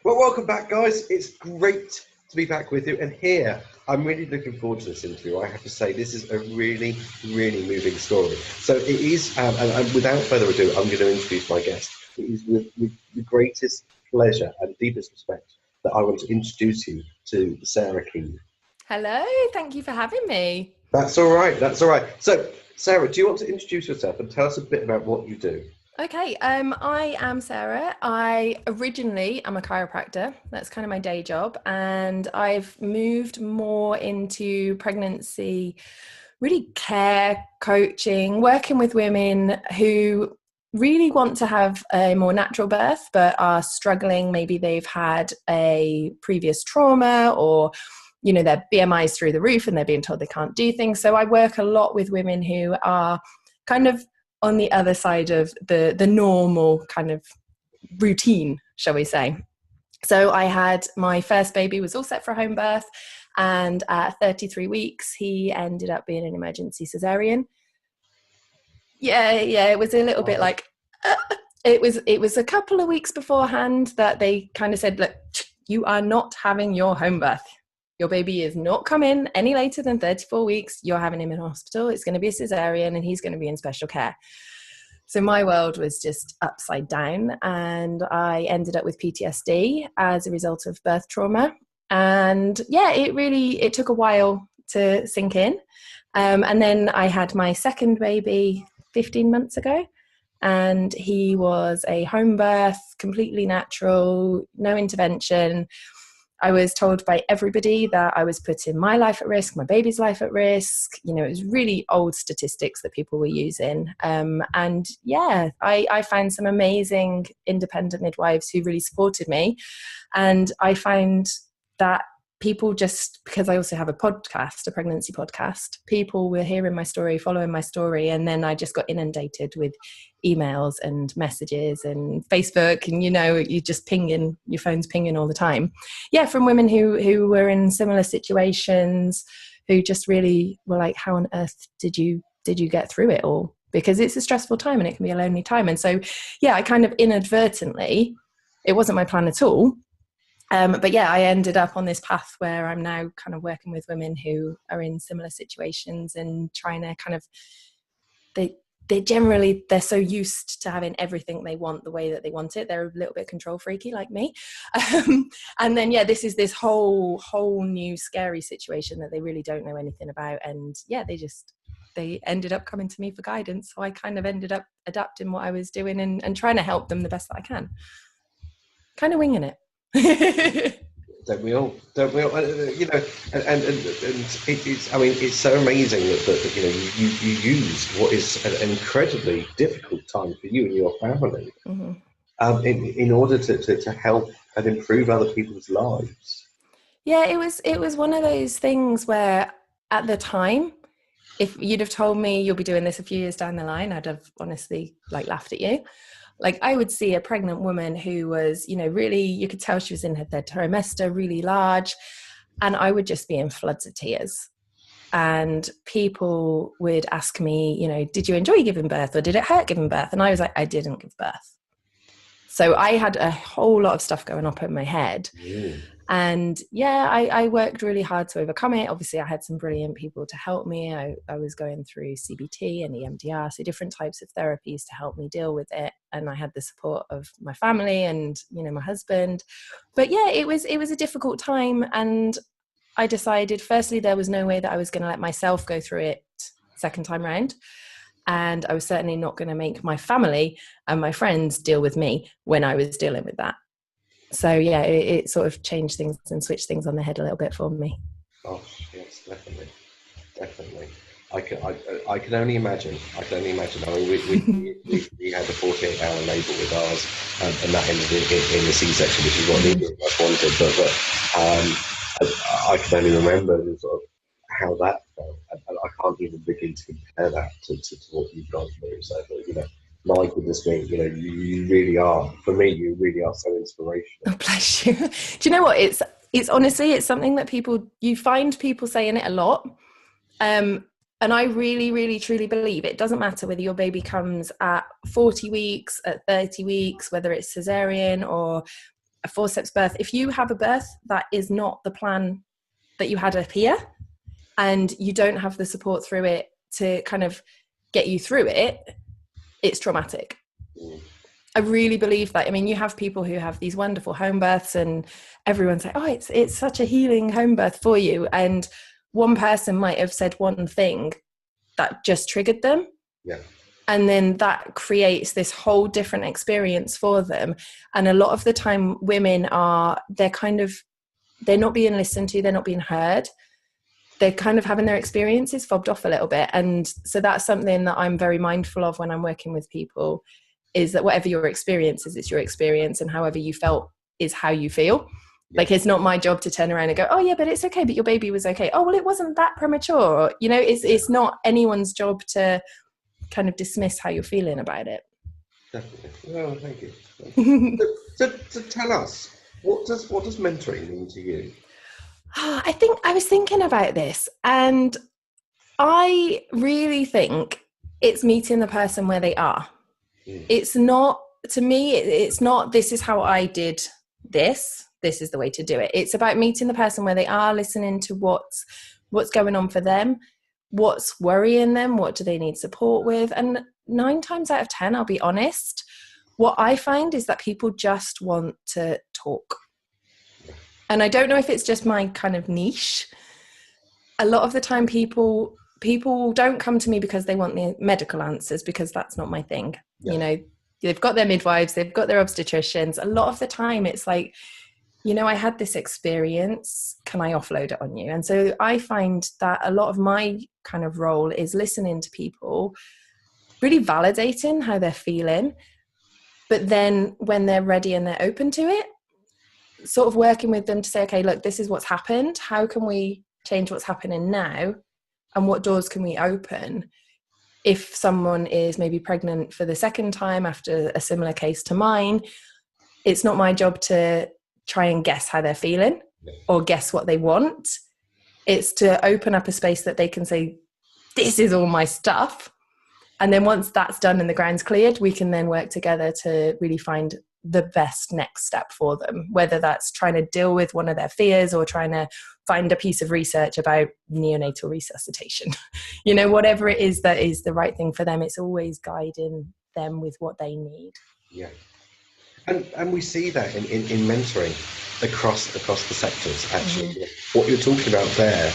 Well, welcome back, guys. It's great to be back with you. And here, I'm really looking forward to this interview. I have to say, this is a really, really moving story. So it is, and without further ado, I'm going to introduce my guest. It is with the greatest pleasure and deepest respect that I want to introduce you to Sarah Keane. Hello, thank you for having me. That's all right. That's all right. So, Sarah, do you want to introduce yourself and tell us a bit about what you do? Okay, I am Sarah. I originally am a chiropractor. That's kind of my day job. And I've moved more into pregnancy, really care coaching, working with women who really want to have a more natural birth, but are struggling. Maybe they've had a previous trauma or their BMI is through the roof and they're being told they can't do things. So I work a lot with women who are kind of on the other side of the normal kind of routine, shall we say. So I had my first baby, was all set for home birth, and at 33 weeks he ended up being an emergency cesarean. Yeah, it was a little bit like it was a couple of weeks beforehand that they kind of said, look, you are not having your home birth. Your baby is not coming any later than 34 weeks. You're having him in hospital. It's going to be a cesarean and he's going to be in special care. So my world was just upside down, and I ended up with PTSD as a result of birth trauma. And yeah, it took a while to sink in. And then I had my second baby 15 months ago, and he was a home birth, completely natural, no intervention. I was told by everybody that I was putting my life at risk, my baby's life at risk. It was really old statistics that people were using. And yeah, I found some amazing independent midwives who really supported me. And I find that people, just because I also have a podcast, a pregnancy podcast, people were hearing my story, following my story. And then I just got inundated with emails and messages and Facebook, and you just pinging, your phone's pinging all the time. Yeah, from women who were in similar situations, who just really were like, how on earth did you get through it all? Because it's a stressful time and it can be a lonely time. And so, yeah, I kind of inadvertently, it wasn't my plan at all. But yeah, I ended up on this path where I'm now kind of working with women who are in similar situations and trying to kind of, they're so used to having everything they want the way that they want it. They're a little bit control freaky like me. And then, yeah, this is this whole new scary situation that they really don't know anything about. And yeah, they ended up coming to me for guidance. So I kind of ended up adapting what I was doing and trying to help them the best that I can. Kind of winging it. Don't we all? And it's. I mean, it's so amazing that you use what is an incredibly difficult time for you and your family, in order to help and improve other people's lives. Yeah, it was one of those things where at the time, if you'd have told me you'll be doing this a few years down the line, I'd have honestly laughed at you. Like, I would see a pregnant woman who was, really, you could tell she was in her third trimester, really large. And I would just be in floods of tears. And people would ask me, did you enjoy giving birth or did it hurt giving birth? And I was like, I didn't give birth. So I had a whole lot of stuff going on in my head. And yeah, I worked really hard to overcome it. Obviously, I had some brilliant people to help me. I was going through CBT and EMDR, so different types of therapies to help me deal with it. And I had the support of my family and, my husband. But yeah, it was a difficult time. And I decided, firstly, there was no way that I was going to let myself go through it second time round. And I was certainly not going to make my family and my friends deal with me when I was dealing with that. So yeah, it sort of changed things and switched things on the head a little bit for me. Oh yes, definitely. I can only imagine. I mean, we had a 48-hour labour with ours, and that ended in the C-section, which is what neither of us wanted. But I can only remember sort of how that felt, and I can't even begin to compare that to what you've gone through. So my goodness me, you really are, for me, you really are so inspirational. Oh, bless you. Do you know what? It's honestly, it's something that you find people saying it a lot. And I really, really, truly believe it doesn't matter whether your baby comes at 40 weeks, at 30 weeks, whether it's cesarean or a forceps birth, if you have a birth that is not the plan that you had up here, and you don't have the support through it to kind of get you through it, it's traumatic. I really believe that. I mean, you have people who have these wonderful home births and everyone's like, oh, it's such a healing home birth for you. And one person might have said one thing that just triggered them. Yeah. And then that creates this whole different experience for them. And a lot of the time women they're not being listened to. They're not being heard. They're kind of having their experiences fobbed off a little bit. And so that's something that I'm very mindful of when I'm working with people, is that whatever your experience is, it's your experience, and however you felt is how you feel. Yeah. Like, it's not my job to turn around and go, oh yeah, but it's okay, but your baby was okay. Oh, well, it wasn't that premature. You know, it's not anyone's job to kind of dismiss how you're feeling about it. Definitely. Well, thank you. So tell us, what does mentoring mean to you? I think I was thinking about this, and I really think it's meeting the person where they are. It's not, to me, it's not, this is how I did this is the way to do it. It's about meeting the person where they are, listening to what's going on for them, what's worrying them, what do they need support with. And 9 times out of 10, I'll be honest, what I find is that people just want to talk. And I don't know if it's just my kind of niche. A lot of the time people don't come to me because they want the medical answers, because that's not my thing. Yeah. You know, they've got their midwives, they've got their obstetricians. A lot of the time it's like, you know, I had this experience, can I offload it on you? And so I find that a lot of my kind of role is listening to people, really validating how they're feeling. But then when they're ready and they're open to it, sort of working with them to say, okay, look, this is what's happened. How can we change what's happening now? And what doors can we open? If someone is maybe pregnant for the second time after a similar case to mine, it's not my job to try and guess how they're feeling or guess what they want. It's to open up a space that they can say, this is all my stuff. And then once that's done and the ground's cleared, we can then work together to really find the best next step for them, whether that's trying to deal with one of their fears or trying to find a piece of research about neonatal resuscitation. You know, whatever it is that is the right thing for them, it's always guiding them with what they need. Yeah. And we see that in mentoring across the sectors, actually. Mm-hmm. What you're talking about there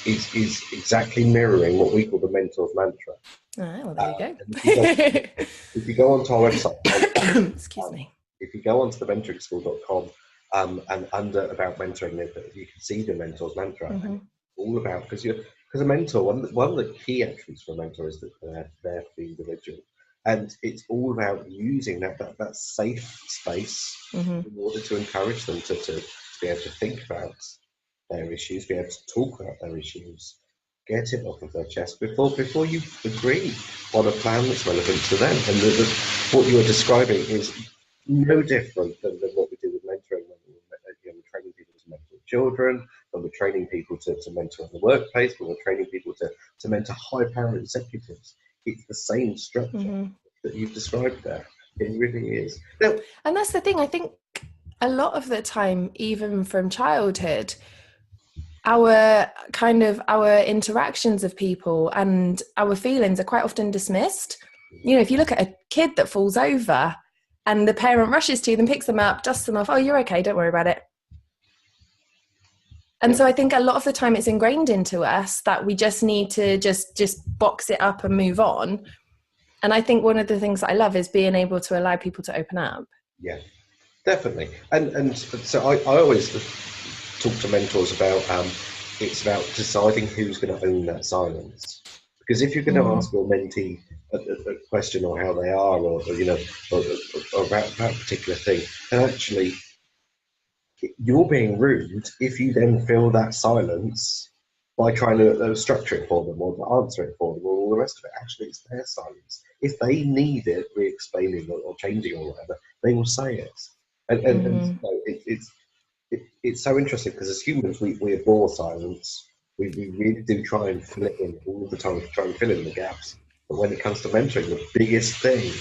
is exactly mirroring what we call the mentor's mantra. Well, there you go. If you go onto our website, excuse me. If you go onto the mentoringschool.com and under about mentoring, you can see the mentor's mantra. Mm-hmm. All about, because a mentor, one of the key attributes for a mentor is that they're there for the individual. And it's all about using that safe space mm-hmm. in order to encourage them to be able to think about their issues, be able to talk about their issues, get it off of their chest before you agree on a plan that's relevant to them. And what you are describing is no different than what we do with mentoring when we're training people to mentor children, when we're training people to mentor in the workplace, when we're training people to mentor high-powered executives. It's the same structure mm-hmm. that you've described there. It really is. Now, and that's the thing. I think a lot of the time, even from childhood, our interactions of people and our feelings are quite often dismissed. You know, if you look at a kid that falls over and the parent rushes to them, picks them up, dusts them off, oh, you're okay, don't worry about it. And so I think a lot of the time it's ingrained into us that we just need to just box it up and move on. And I think one of the things that I love is being able to allow people to open up. Yeah, definitely. And so I always talk to mentors about it's about deciding who's going to own that silence. Because if you're going to ask your mentee a question or how they are, or about a particular thing, and actually you're being rude if you then fill that silence by trying to structure it for them or to answer it for them or all the rest of it. Actually, it's their silence. If they need it re-explaining or changing or whatever, they will say it. And it's so interesting because as humans, we abhor silence. We really do try and fill it in all the time, try and fill in the gaps. But when it comes to mentoring, the biggest thing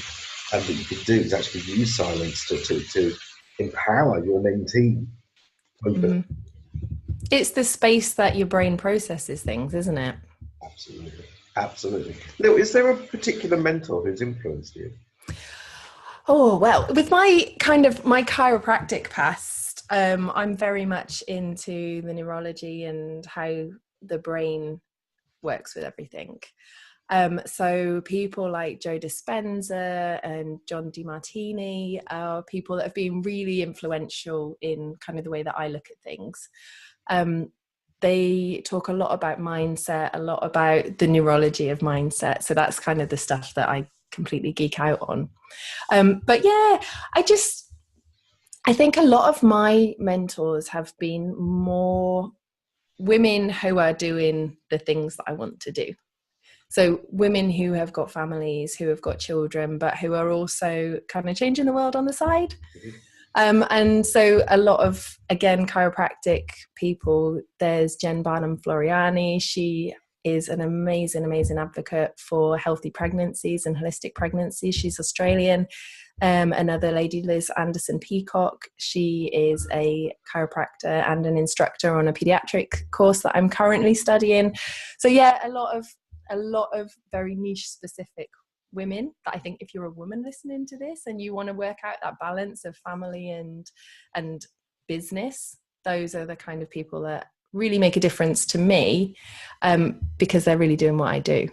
that you can do is actually use silence to empower your mentee. Mm-hmm. It's the space that your brain processes things, isn't it? Absolutely. Absolutely. Now, is there a particular mentor who's influenced you? Oh, well, with my chiropractic past, I'm very much into the neurology and how the brain works with everything. So people like Joe Dispenza and John DeMartini are people that have been really influential in kind of the way that I look at things. They talk a lot about mindset, a lot about the neurology of mindset. So that's kind of the stuff that I completely geek out on. But yeah, I think a lot of my mentors have been more women who are doing the things that I want to do. So women who have got families, who have got children, but who are also kind of changing the world on the side. And so a lot of, again, chiropractic people, there's Jen Barnum-Floriani. She is an amazing, amazing advocate for healthy pregnancies and holistic pregnancies. She's Australian. Another lady, Liz Anderson Peacock. She is a chiropractor and an instructor on a pediatric course that I'm currently studying. So yeah, a lot of very niche specific women that I think if you're a woman listening to this and you want to work out that balance of family and business, those are the kind of people that really make a difference to me, because they're really doing what I do.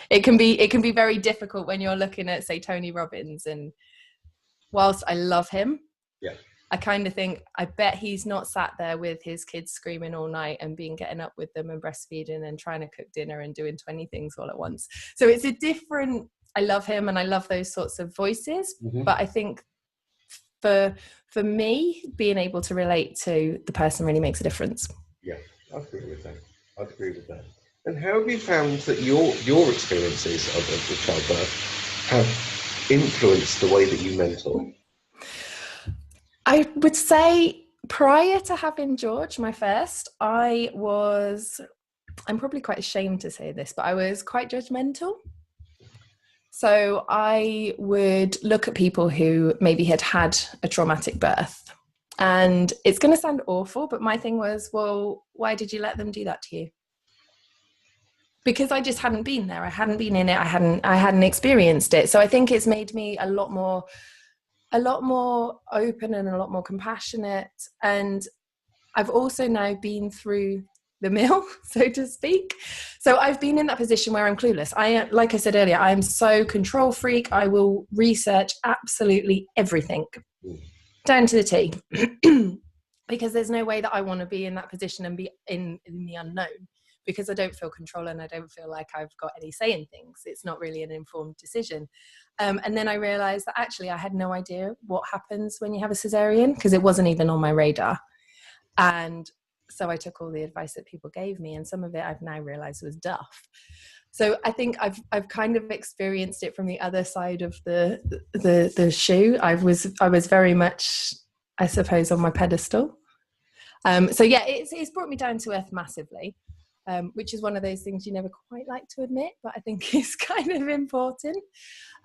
It can be very difficult when you're looking at, say, Tony Robbins, and whilst I love him, yeah, I kind of think, I bet he's not sat there with his kids screaming all night and getting up with them and breastfeeding and trying to cook dinner and doing 20 things all at once. So it's a different, I love him and I love those sorts of voices. Mm-hmm. But I think for me, being able to relate to the person really makes a difference. Yeah, I agree with that. And how have you found that your experiences of childbirth have influenced the way that you mentor? I would say prior to having George, my first, I'm probably quite ashamed to say this, but I was quite judgmental. So I would look at people who maybe had a traumatic birth. And it's going to sound awful, but my thing was, well, why did you let them do that to you? Because I just hadn't been there. I hadn't been in it. I hadn't experienced it. So I think it's made me a lot more open and a lot more compassionate. And I've also now been through the mill, so to speak. So I've been in that position where I'm clueless. Like I said earlier, I'm so control freak. I will research absolutely everything down to the T, because there's no way that I want to be in that position and be in the unknown, because I don't feel control and I don't feel like I've got any say in things. It's not really an informed decision. And then I realized that actually I had no idea what happens when you have a cesarean, because it wasn't even on my radar. And so I took all the advice that people gave me, and some of it I've now realized was duff. So I think I've kind of experienced it from the other side of the shoe. I was very much, I suppose, on my pedestal. So yeah, it's brought me down to earth massively. Which is one of those things you never quite like to admit, but I think is kind of important.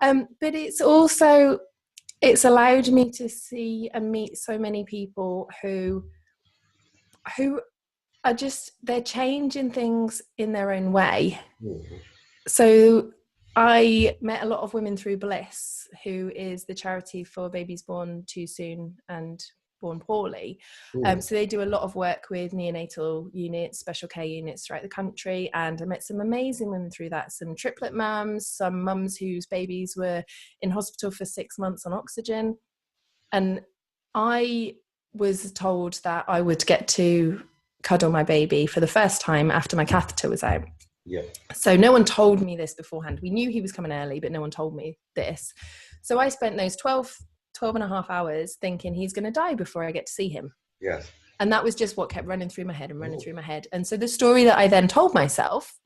But it's allowed me to see and meet so many people who are they're changing things in their own way. Mm-hmm. So I met a lot of women through Bliss, who is the charity for babies born too soon and born poorly. So they do a lot of work with neonatal units, special care units throughout the country, and I met some amazing women through that, some triplet mums, some mums whose babies were in hospital for 6 months on oxygen. And I was told that I would get to cuddle my baby for the first time after my catheter was out. Yeah. So no one told me this beforehand. We knew he was coming early, but no one told me this. So I spent those 12 and a half hours thinking he's going to die before I get to see him. Yes. And that was just what kept running through my head and running through my head. And so the story that I then told myself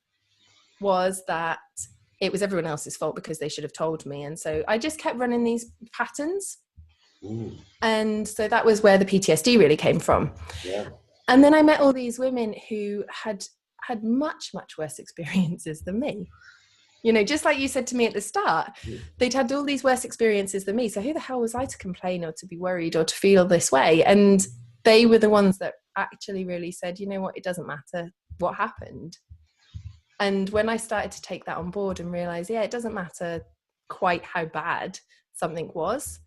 was that it was everyone else's fault because they should have told me. And so I just kept running these patterns. And so that was where the PTSD really came from. Yeah. And then I met all these women who had much, much worse experiences than me. You know, just like you said to me at the start, they'd had all these worse experiences than me. So who the hell was I to complain or to be worried or to feel this way? And they were the ones that actually really said, you know what, it doesn't matter what happened. And when I started to take that on board and realize, yeah, it doesn't matter quite how bad something was,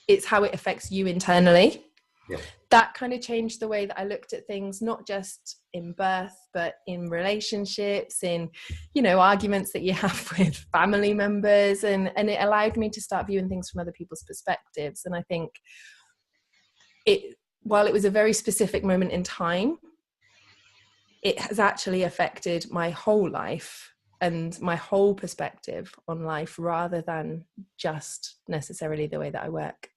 it's how it affects you internally. Yeah. That kind of changed the way that I looked at things, not just in birth, but in relationships, in, you know, arguments that you have with family members. And it allowed me to start viewing things from other people's perspectives. And I think while it was a very specific moment in time, it has actually affected my whole life and my whole perspective on life, rather than just necessarily the way that I work.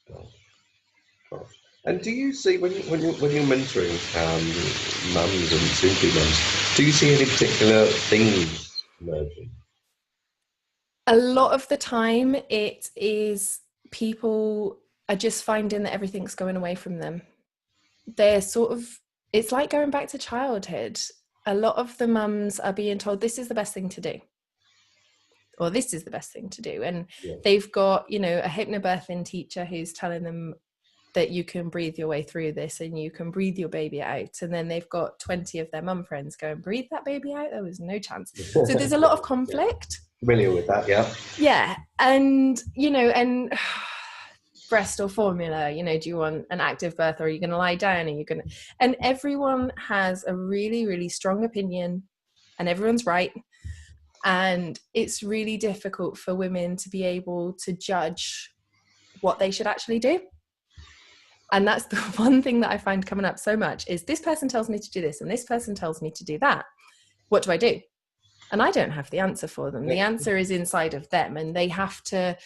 Gosh. And do you see, when you're mentoring mums and soon-to-be mums, do you see any particular themes emerging? A lot of the time it is people are just finding that everything's going away from them. They're sort of, it's like going back to childhood. A lot of the mums are being told this is the best thing to do, or this is the best thing to do. And they've got, you know, a hypnobirthing teacher who's telling them that you can breathe your way through this and you can breathe your baby out. And then they've got 20 of their mum friends going, breathe that baby out? There was no chance. So there's a lot of conflict. Familiar with that, yeah. Yeah. And, you know, and breast or formula, you know, do you want an active birth, or are you going to lie down? Are you going to, and everyone has a really, really strong opinion, and everyone's right. And it's really difficult for women to be able to judge what they should actually do. And that's the one thing that I find coming up so much is, this person tells me to do this and this person tells me to do that. What do I do? And I don't have the answer for them. The answer is inside of them, and they have to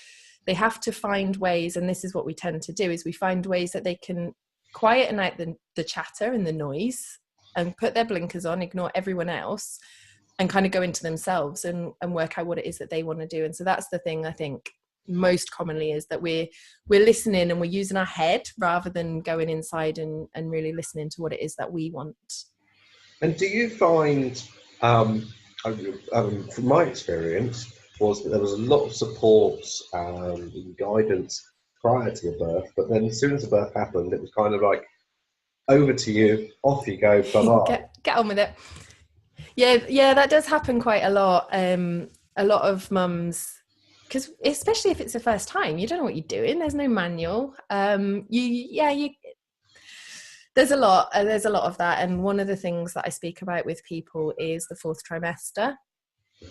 find ways. And this is what we tend to do, is we find ways that they can quieten out the chatter and the noise and put their blinkers on, ignore everyone else, and kind of go into themselves and work out what it is that they want to do. And so that's the thing, I think, most commonly, is that we're listening and we're using our head rather than going inside and really listening to what it is that we want. And do you find, from my experience, was that there was a lot of support and guidance prior to the birth, but then as soon as the birth happened, it was kind of like, over to you, off you go, bye-bye. Get on with it. Yeah, that does happen quite a lot. A lot of mums, because especially if it's the first time, you don't know what you're doing. There's no manual. There's a lot of that. And one of the things that I speak about with people is the fourth trimester.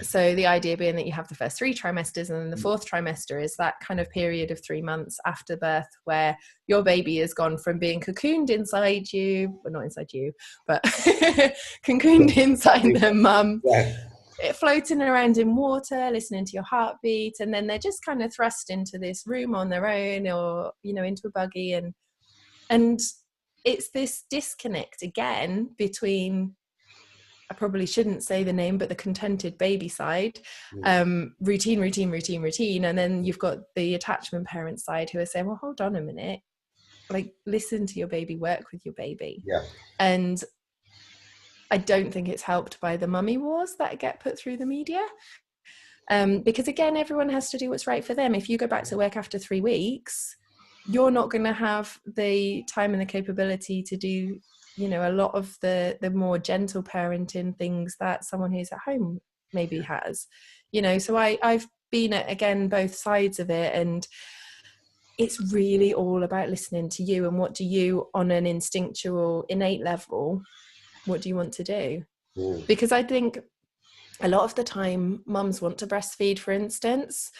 So the idea being that you have the first 3 trimesters, and then the fourth trimester is that kind of period of 3 months after birth where your baby has gone from being cocooned inside you, well, not inside you, but cocooned inside their mum, floating around in water, listening to your heartbeat, and then they're just kind of thrust into this room on their own, or, you know, into a buggy, and it's this disconnect again between, I probably shouldn't say the name, but the contented baby side, routine. And then you've got the attachment parent side who are saying, well, hold on a minute, like, listen to your baby, work with your baby. Yeah. And I don't think it's helped by the mummy wars that get put through the media. Because again, everyone has to do what's right for them. If you go back to work after 3 weeks, you're not going to have the time and the capability to do, you know, a lot of the more gentle parenting things that someone who's at home maybe has, you know. So I've been at, again, both sides of it, and it's really all about listening to you and what do you, on an instinctual, innate level, what do you want to do? Because I think a lot of the time mums want to breastfeed, for instance.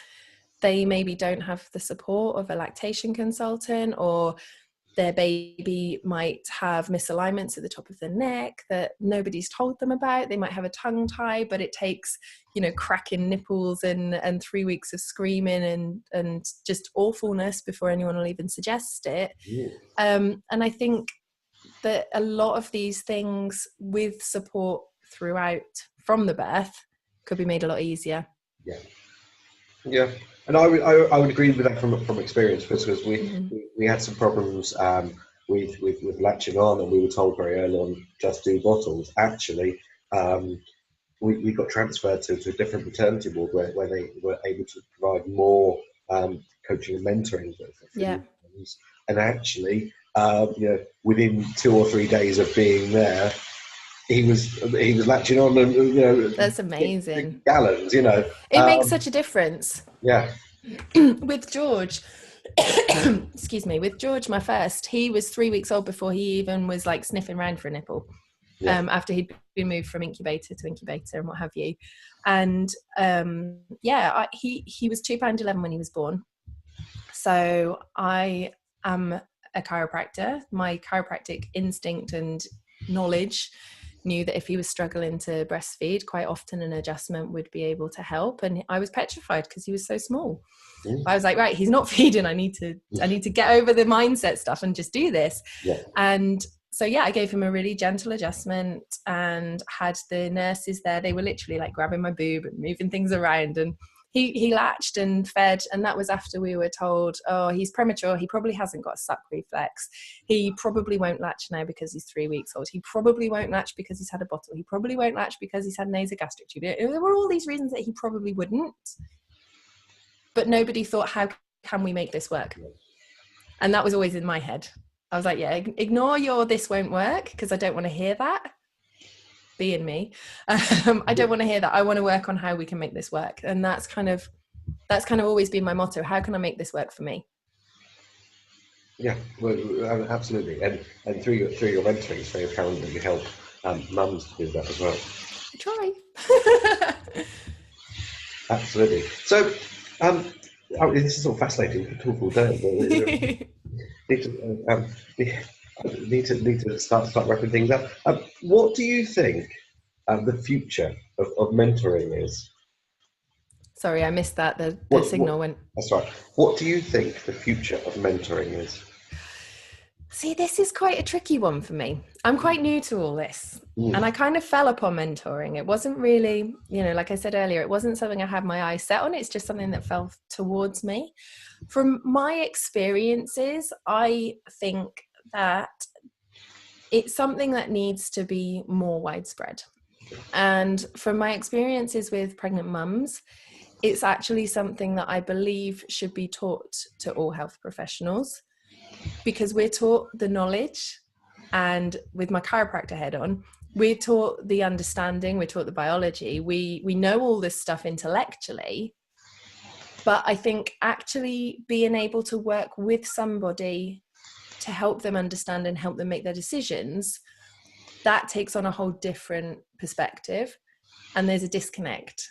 They maybe don't have the support of a lactation consultant, or their baby might have misalignments at the top of the neck that nobody's told them about. They might have a tongue tie, but it takes, you know, cracking nipples and 3 weeks of screaming and just awfulness before anyone will even suggest it. And I think that a lot of these things, with support throughout from the birth, could be made a lot easier. Yeah. And I would agree with that from experience, because we had some problems with latching on, and we were told very early on, just do bottles. Actually, we got transferred to a different maternity ward where they were able to provide more coaching and mentoring for Yeah. new mums. And actually, within 2 or 3 days of being there, he was latching on and That's amazing. gallons. It makes such a difference. Yeah. With George, excuse me, with George, my first, he was 3 weeks old before he even was like sniffing around for a nipple. Yeah. After he'd been moved from incubator to incubator and what have you. And he was £2.11 when he was born. So I am a chiropractor. My chiropractic instinct and knowledge knew that if he was struggling to breastfeed, quite often an adjustment would be able to help. And I was petrified because he was so small. I was like, right, he's not feeding. I need to get over the mindset stuff and just do this. Yeah. And so, I gave him a really gentle adjustment and had the nurses there. They were literally like grabbing my boob and moving things around. And he latched and fed. And that was after we were told, oh, he's premature. He probably hasn't got a suck reflex. He probably won't latch now because he's 3 weeks old. He probably won't latch because he's had a bottle. He probably won't latch because he's had an nasogastric tube. There were all these reasons that he probably wouldn't. But nobody thought, how can we make this work? And that was always in my head. I was like, ignore your this won't work, because I don't want to hear that. Being me, I don't want to hear that. I want to work on how we can make this work. And that's kind of always been my motto. How can I make this work for me? Yeah, well, absolutely. And through your mentoring, it's very apparent that you help mums to do that as well. I try. Absolutely. So, this is all fascinating. We could talk all day. Need to start wrapping things up. What do you think the future of mentoring is? Sorry, I missed that. The signal went. That's right. What do you think the future of mentoring is? See, this is quite a tricky one for me. I'm quite new to all this. And I kind of fell upon mentoring. It wasn't really, like I said earlier, it wasn't something I had my eyes set on. It's just something that fell towards me. From my experiences, I think that it's something that needs to be more widespread. And from my experiences with pregnant mums, it's actually something that I believe should be taught to all health professionals, because we're taught the knowledge, and with my chiropractor head on, we're taught the understanding, we're taught the biology, we know all this stuff intellectually, but I think actually being able to work with somebody to help them understand and help them make their decisions, that takes on a whole different perspective, and there's a disconnect.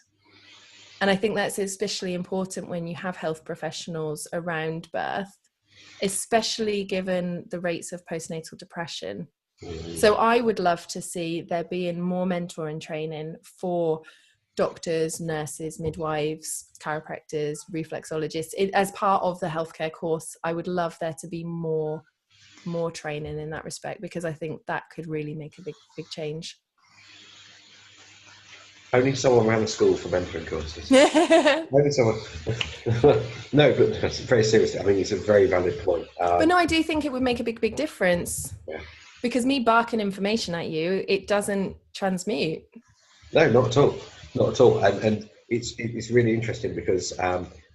And I think that's especially important when you have health professionals around birth, especially given the rates of postnatal depression. So I would love to see there being more mentoring training for doctors, nurses, midwives, chiropractors, reflexologists. As part of the healthcare course, I would love there to be more training in that respect, because I think that could really make a big change. Only someone ran a school for mentoring courses. Only someone. No, but very seriously, I mean, it's a very valid point. But no, I do think it would make a big difference. Yeah. Because me barking information at you, it doesn't transmute. No, not at all. Not at all. And it's really interesting because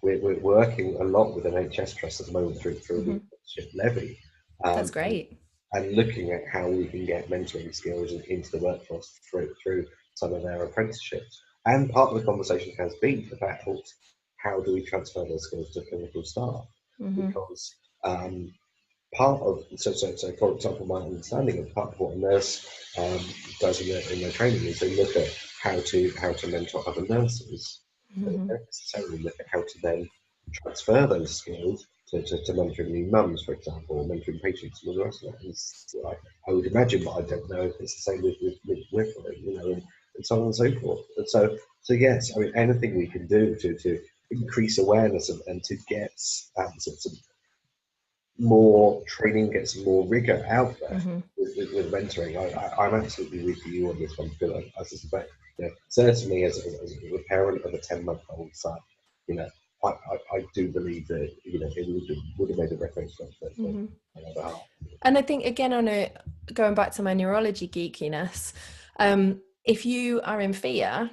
we're working a lot with NHS Trust at the moment through the apprenticeship levy. That's great. And looking at how we can get mentoring skills into the workforce through some of their apprenticeships. And part of the conversation has been about how do we transfer those skills to clinical staff? Because part of, so for example, my understanding of part of what a nurse does in their training is they look at how to mentor other nurses. They don't necessarily look at how to then transfer those skills to mentoring new mums, for example, or mentoring patients and all the rest of that. I would imagine, but I don't know if it's the same with midwifery, and so on and so forth. And so yes, I mean, anything we can do to increase awareness and to get some more training, get some more rigor out there with mentoring. I'm absolutely with you on this one, because I suspect, certainly as a parent of a 10-month-old son, I do believe that it would have made a difference for another half. And I think, again, going back to my neurology geekiness, if you are in fear,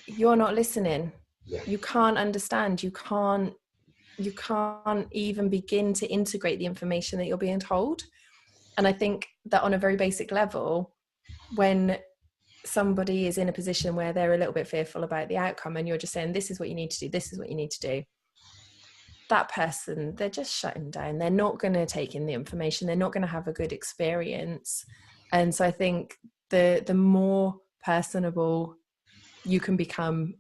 you're not listening. Yeah. You can't understand. You can't even begin to integrate the information that you're being told. And I think that on a very basic level, when somebody is in a position where they're a little bit fearful about the outcome and you're just saying, this is what you need to do, this is what you need to do, that person, they're just shutting down. They're not going to take in the information. They're not going to have a good experience. And so I think the more personable you can become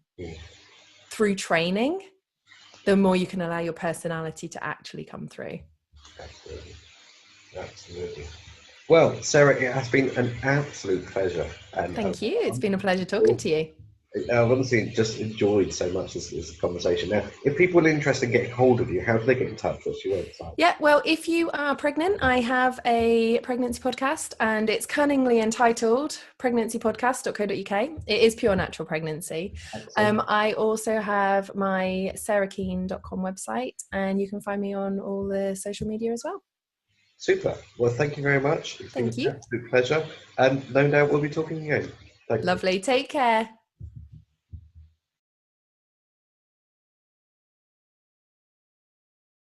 through training, the more you can allow your personality to actually come through. Absolutely. Well, Sarah, it has been an absolute pleasure. And thank you. It's been a pleasure talking to you. I've honestly just enjoyed so much this conversation. Now, if people are interested in getting hold of you, how do they get in touch? What's your website? Yeah, well, if you are pregnant, I have a pregnancy podcast and it's cunningly entitled pregnancypodcast.co.uk. It is pure natural pregnancy. I also have my sarahkeane.com website and you can find me on all the social media as well. Super. Well, thank you very much. It's been an absolute pleasure. And no doubt we'll be talking again. Lovely. Take care.